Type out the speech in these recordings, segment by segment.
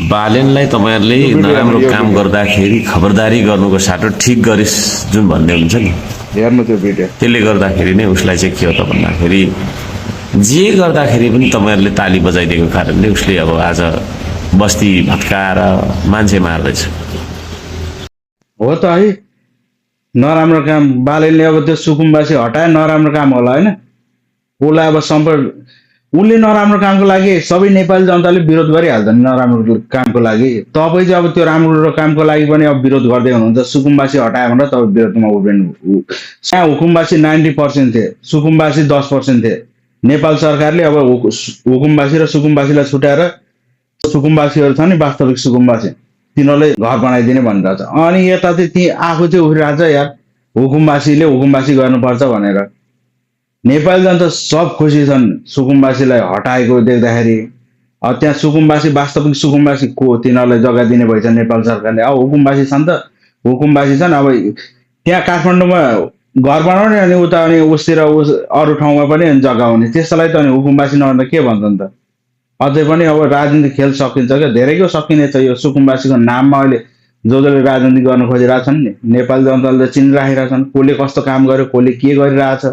बालेनलाई तपाईँहरूले नराम्रो काम गर्दाखेरि खबरदारी गर्नुको साटो ठिक गरिस् जुन भन्ने हुन्छ नि, हेर्नु त्यो भिडियो। त्यसले गर्दाखेरि नै उसलाई चाहिँ के हो त भन्दाखेरि जे गर्दाखेरि पनि तपाईँहरूले ताली बजाइदिएको कारणले उसले अब आज बस्ती भत्काएर मान्छे मार्दैछ। हो त है, नराम्रो काम बालेनले अब त्यो सुकुम्बासी हटाए नराम्रो काम होला होइन। उसलाई अब उसले नराम्रो कामको लागि सबै नेपाली जनताले विरोध गरिहाल्छन्। नराम्रो कामको लागि तपाईँ चाहिँ अब त्यो राम्रो कामको लागि पनि अब विरोध गर्दै हुनुहुन्छ। सुकुम्बासी हटायो भनेर तपाईँ विरोधमा उभिनु। त्यहाँ हुकुमबासी 90% थिए, सुकुम्बासी 10% थिए। नेपाल सरकारले अब हुकुमबासी र सुकुम्बासीलाई छुट्याएर सुकुम्बासीहरू छ नि वास्तविक सुकुम्बासी तिनीहरूलाई घर बनाइदिने भनिरहेछ। अनि यता चाहिँ ती आफू चाहिँ उठिरहेछ यार हुकुमबासीले हुकुमबासी गर्नुपर्छ भनेर। नेपाली जनता सब खुसी छन् सुकुम्बासीलाई हटाएको देख्दाखेरि। अब त्यहाँ सुकुम्बासी वास्तविक सुकुम्बासी को तिनीहरूलाई जग्गा दिने भएछ नेपाल सरकारले। अब हुकुमबासी छन् त हुकुमबासी छन्। अब त्यहाँ काठमाडौँमा घर बनाउने अनि उता अनि उसतिर अरू ठाउँमा पनि जग्गा हुने, त्यसलाई त अनि हुकुमबासी नभन्दा के भन्छन् त। अझै पनि अब राजनीति खेल सकिन्छ क्या, धेरैको सकिनेछ। यो सुकुम्बासीको नाममा अहिले जसले राजनीति गर्न खोजिरहेछन् नि नेपाली जनताले त चिनिराखिरहेछन् कसले कस्तो काम गर्यो, कसले के गरिरहेछ।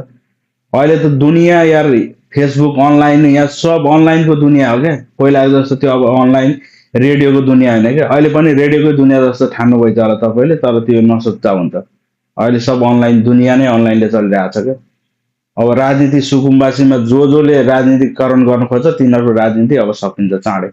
अहिले त दुनियाँ यार फेसबुक अनलाइन, यहाँ सब अनलाइनको दुनियाँ हो क्या। पहिला जस्तो त्यो अब अनलाइन रेडियोको दुनियाँ होइन क्या। अहिले पनि रेडियोकै दुनियाँ जस्तो ठान्नु भएछ होला तपाईँले, तर त्यो नसोच्दा हुन्छ। अहिले सब अनलाइन दुनियाँ नै अनलाइनले चलिरहेको छ क्या। अब राजनीति सुकुम्बासीमा जसले राजनीतिकरण गर्नु खोज्छ तिनीहरूको राजनीति अब सकिन्छ चाँडै।